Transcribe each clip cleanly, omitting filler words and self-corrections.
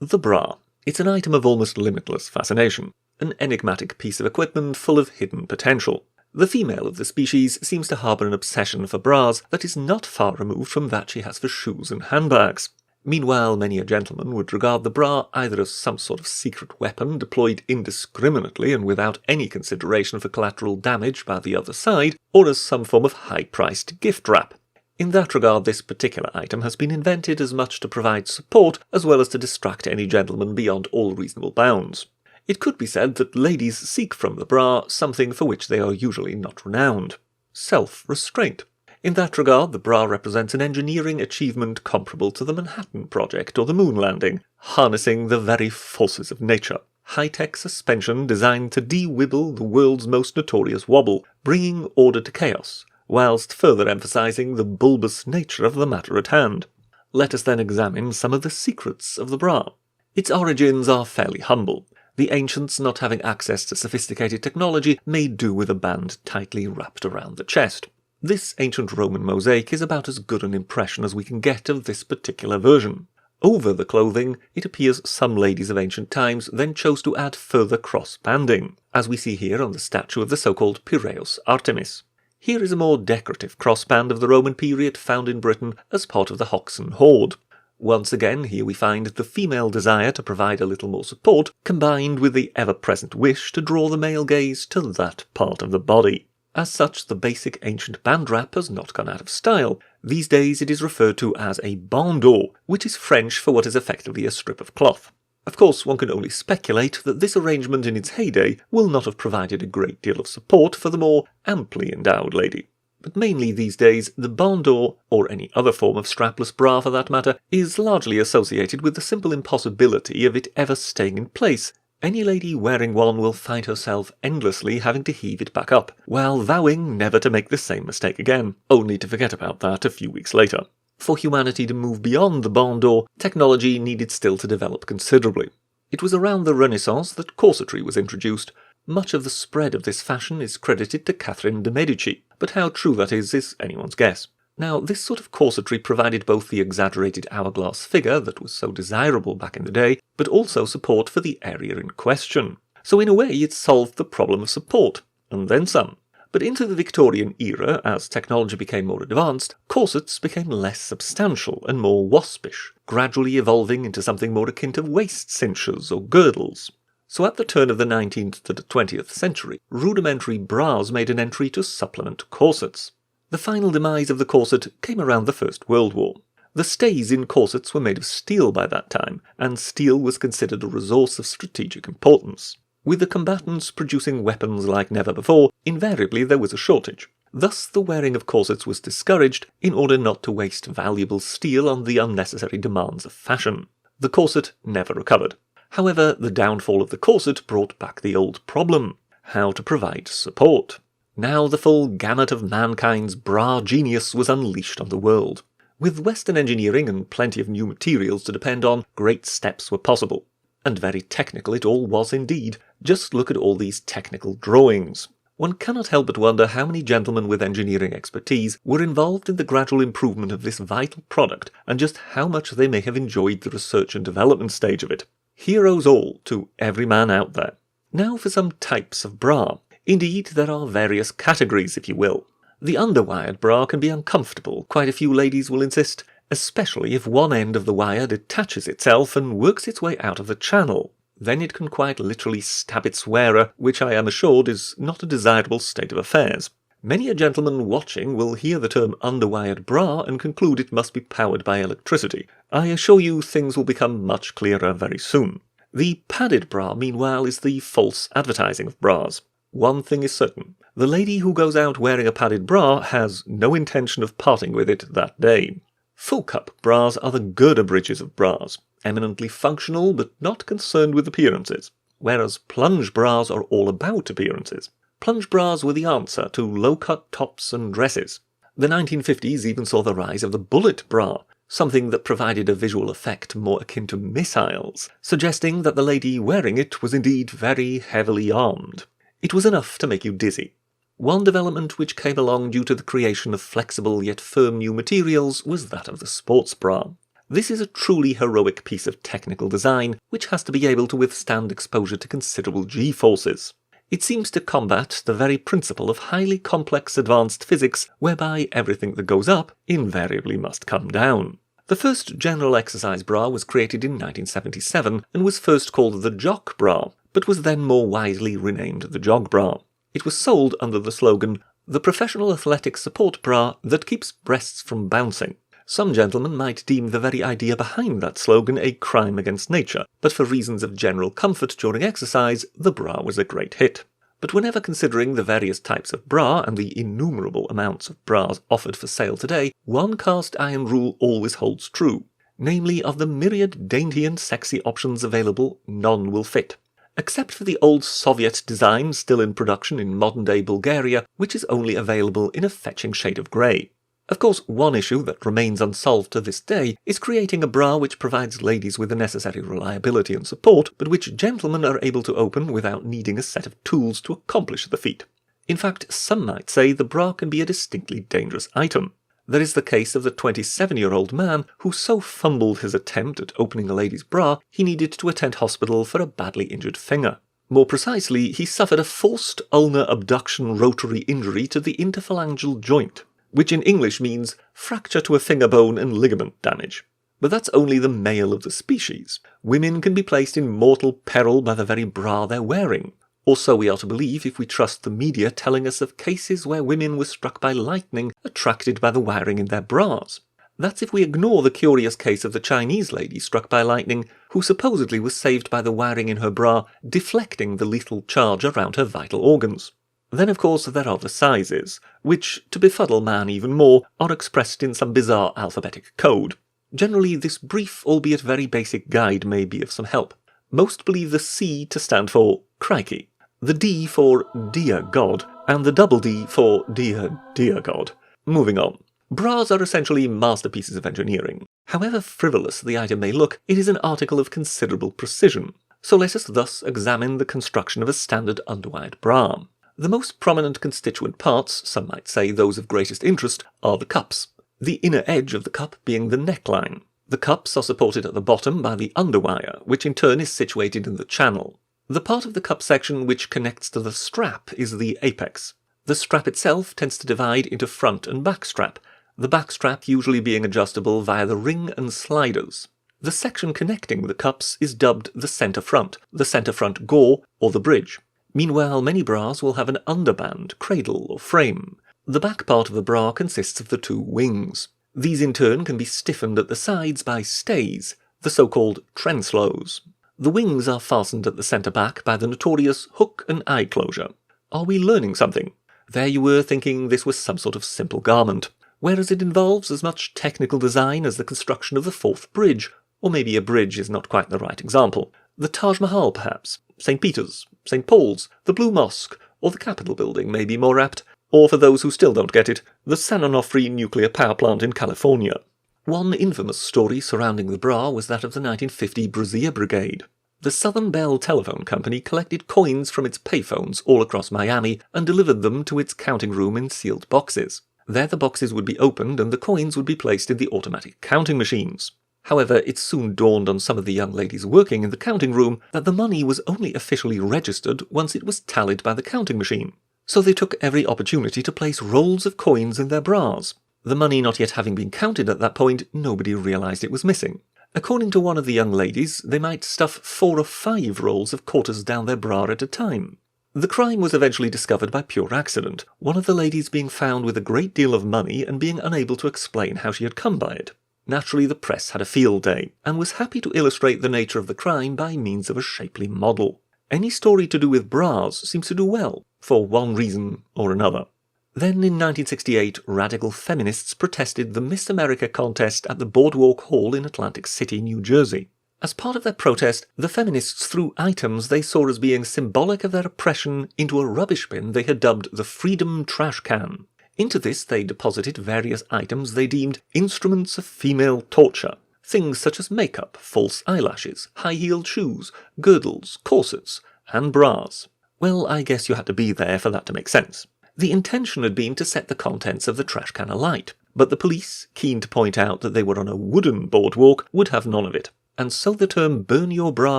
The bra. It's an item of almost limitless fascination, an enigmatic piece of equipment full of hidden potential. The female of the species seems to harbour an obsession for bras that is not far removed from that she has for shoes and handbags. Meanwhile, many a gentleman would regard the bra either as some sort of secret weapon deployed indiscriminately and without any consideration for collateral damage by the other side, or as some form of high-priced gift wrap. In that regard, this particular item has been invented as much to provide support as well as to distract any gentleman beyond all reasonable bounds. It could be said that ladies seek from the bra something for which they are usually not renowned: self-restraint. In that regard, the bra represents an engineering achievement comparable to the Manhattan Project or the moon landing, harnessing the very forces of nature. High-tech suspension designed to de-wibble the world's most notorious wobble, bringing order to chaos, whilst further emphasizing the bulbous nature of the matter at hand. Let us then examine some of the secrets of the bra. Its origins are fairly humble. The ancients, not having access to sophisticated technology, made do with a band tightly wrapped around the chest. This ancient Roman mosaic is about as good an impression as we can get of this particular version. Over the clothing, it appears some ladies of ancient times then chose to add further cross-banding, as we see here on the statue of the so-called Piraeus Artemis. Here is a more decorative crossband of the Roman period found in Britain as part of the Hoxne hoard. Once again, here we find the female desire to provide a little more support, combined with the ever-present wish to draw the male gaze to that part of the body. As such, the basic ancient band wrap has not gone out of style. These days it is referred to as a bandeau, which is French for what is effectively a strip of cloth. Of course, one can only speculate that this arrangement in its heyday will not have provided a great deal of support for the more amply endowed lady. But mainly these days, the bandeau, or any other form of strapless bra for that matter, is largely associated with the simple impossibility of it ever staying in place. Any lady wearing one will find herself endlessly having to heave it back up, while vowing never to make the same mistake again, only to forget about that a few weeks later. For humanity to move beyond the bandeau, technology needed still to develop considerably. It was around the Renaissance that corsetry was introduced. Much of the spread of this fashion is credited to Catherine de' Medici, but how true that is anyone's guess. Now, this sort of corsetry provided both the exaggerated hourglass figure that was so desirable back in the day, but also support for the area in question. So in a way it solved the problem of support, and then some. But into the Victorian era, as technology became more advanced, corsets became less substantial and more waspish, gradually evolving into something more akin to waist cinchers or girdles. So at the turn of the 19th to the 20th century, rudimentary bras made an entry to supplement corsets. The final demise of the corset came around the First World War. The stays in corsets were made of steel by that time, and steel was considered a resource of strategic importance. With the combatants producing weapons like never before, invariably there was a shortage. Thus the wearing of corsets was discouraged in order not to waste valuable steel on the unnecessary demands of fashion. The corset never recovered. However, the downfall of the corset brought back the old problem: how to provide support. Now the full gamut of mankind's bra genius was unleashed on the world. With Western engineering and plenty of new materials to depend on, great steps were possible. And very technical it all was indeed. Just look at all these technical drawings. One cannot help but wonder how many gentlemen with engineering expertise were involved in the gradual improvement of this vital product, and just how much they may have enjoyed the research and development stage of it. Heroes all to every man out there. Now for some types of bra. Indeed, there are various categories, if you will. The underwired bra can be uncomfortable, quite a few ladies will insist, especially if one end of the wire detaches itself and works its way out of the channel. Then it can quite literally stab its wearer, which I am assured is not a desirable state of affairs. Many a gentleman watching will hear the term underwired bra and conclude it must be powered by electricity. I assure you things will become much clearer very soon. The padded bra, meanwhile, is the false advertising of bras. One thing is certain: the lady who goes out wearing a padded bra has no intention of parting with it that day. Full-cup bras are the girder bridges of bras, eminently functional but not concerned with appearances, whereas plunge bras are all about appearances. Plunge bras were the answer to low-cut tops and dresses. The 1950s even saw the rise of the bullet bra, something that provided a visual effect more akin to missiles, suggesting that the lady wearing it was indeed very heavily armed. It was enough to make you dizzy. One development which came along due to the creation of flexible yet firm new materials was that of the sports bra. This is a truly heroic piece of technical design, which has to be able to withstand exposure to considerable G-forces. It seems to combat the very principle of highly complex advanced physics, whereby everything that goes up invariably must come down. The first general exercise bra was created in 1977 and was first called the Jock Bra, but was then more wisely renamed the Jog Bra. It was sold under the slogan, "The professional athletic support bra that keeps breasts from bouncing." Some gentlemen might deem the very idea behind that slogan a crime against nature, but for reasons of general comfort during exercise, the bra was a great hit. But whenever considering the various types of bra and the innumerable amounts of bras offered for sale today, one cast iron rule always holds true. Namely, of the myriad dainty and sexy options available, none will fit. Except for the old Soviet design still in production in modern-day Bulgaria, which is only available in a fetching shade of grey. Of course, one issue that remains unsolved to this day is creating a bra which provides ladies with the necessary reliability and support, but which gentlemen are able to open without needing a set of tools to accomplish the feat. In fact, some might say the bra can be a distinctly dangerous item. There is the case of the 27-year-old man who so fumbled his attempt at opening a lady's bra, he needed to attend hospital for a badly injured finger. More precisely, he suffered a forced ulnar abduction rotary injury to the interphalangeal joint, which in English means fracture to a finger bone and ligament damage. But that's only the male of the species. Women can be placed in mortal peril by the very bra they're wearing. Or so we are to believe if we trust the media telling us of cases where women were struck by lightning attracted by the wiring in their bras. That's if we ignore the curious case of the Chinese lady struck by lightning, who supposedly was saved by the wiring in her bra deflecting the lethal charge around her vital organs. Then, of course, there are the sizes, which, to befuddle man even more, are expressed in some bizarre alphabetic code. Generally, this brief, albeit very basic guide may be of some help. Most believe the C to stand for crikey, the D for dear God, and the double D for dear, dear God. Moving on. Bras are essentially masterpieces of engineering. However frivolous the item may look, it is an article of considerable precision. So let us thus examine the construction of a standard underwired bra. The most prominent constituent parts, some might say those of greatest interest, are the cups. The inner edge of the cup being the neckline. The cups are supported at the bottom by the underwire, which in turn is situated in the channel. The part of the cup section which connects to the strap is the apex. The strap itself tends to divide into front and back strap, the back strap usually being adjustable via the ring and sliders. The section connecting the cups is dubbed the centre front gore, or the bridge. Meanwhile, many bras will have an underband, cradle, or frame. The back part of the bra consists of the two wings. These in turn can be stiffened at the sides by stays, the so-called trenslows. The wings are fastened at the centre back by the notorious hook and eye closure. Are we learning something? There you were thinking this was some sort of simple garment, whereas it involves as much technical design as the construction of the fourth bridge, or maybe a bridge is not quite the right example. The Taj Mahal, perhaps, St. Peter's, St. Paul's, the Blue Mosque, or the Capitol Building may be more apt, or for those who still don't get it, the San Onofre nuclear power plant in California. One infamous story surrounding the bra was that of the 1950 Brazier Brigade. The Southern Bell Telephone Company collected coins from its payphones all across Miami and delivered them to its counting room in sealed boxes. There the boxes would be opened and the coins would be placed in the automatic counting machines. However, it soon dawned on some of the young ladies working in the counting room that the money was only officially registered once it was tallied by the counting machine. So they took every opportunity to place rolls of coins in their bras. The money not yet having been counted at that point, nobody realised it was missing. According to one of the young ladies, they might stuff 4 or 5 rolls of quarters down their bra at a time. The crime was eventually discovered by pure accident, one of the ladies being found with a great deal of money and being unable to explain how she had come by it. Naturally, the press had a field day, and was happy to illustrate the nature of the crime by means of a shapely model. Any story to do with bras seems to do well, for one reason or another. Then in 1968, radical feminists protested the Miss America contest at the Boardwalk Hall in Atlantic City, New Jersey. As part of their protest, the feminists threw items they saw as being symbolic of their oppression into a rubbish bin they had dubbed the Freedom Trash Can. Into this they deposited various items they deemed instruments of female torture. Things such as makeup, false eyelashes, high-heeled shoes, girdles, corsets, and bras. Well, I guess you had to be there for that to make sense. The intention had been to set the contents of the trash can alight, But the police, keen to point out that they were on a wooden boardwalk, would have none of it. And so the term "burn your bra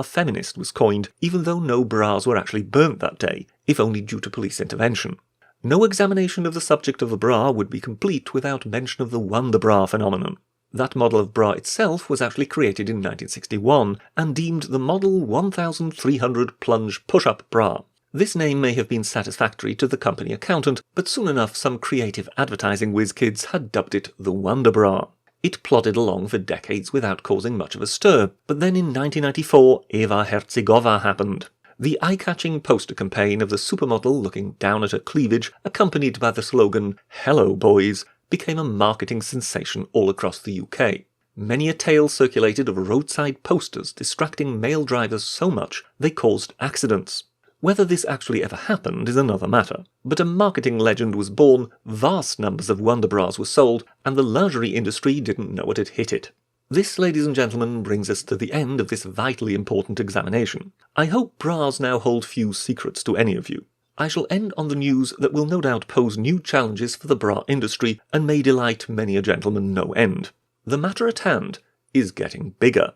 feminist" was coined, even though no bras were actually burnt that day, if only due to police intervention. No examination of the subject of a bra would be complete without mention of the wonder bra phenomenon. That model of bra itself was actually created in 1961 and deemed the Model 1300 Plunge Push-Up Bra. This name may have been satisfactory to the company accountant, but soon enough some creative advertising whiz kids had dubbed it the Wonder Bra. It plodded along for decades without causing much of a stir, but then in 1994 Eva Herzigova happened. The eye-catching poster campaign of the supermodel looking down at her cleavage, accompanied by the slogan "Hello boys," became a marketing sensation all across the UK. Many a tale circulated of roadside posters distracting male drivers so much they caused accidents. Whether this actually ever happened is another matter, but a marketing legend was born, vast numbers of wonder bras were sold, and the lingerie industry didn't know it had hit it. This, ladies and gentlemen, brings us to the end of this vitally important examination. I hope bras now hold few secrets to any of you. I shall end on the news that will no doubt pose new challenges for the bra industry and may delight many a gentleman no end. The matter at hand is getting bigger.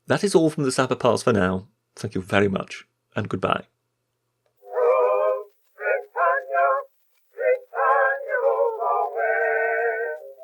That is all from the Sapper Pass for now. Thank you very much, and goodbye.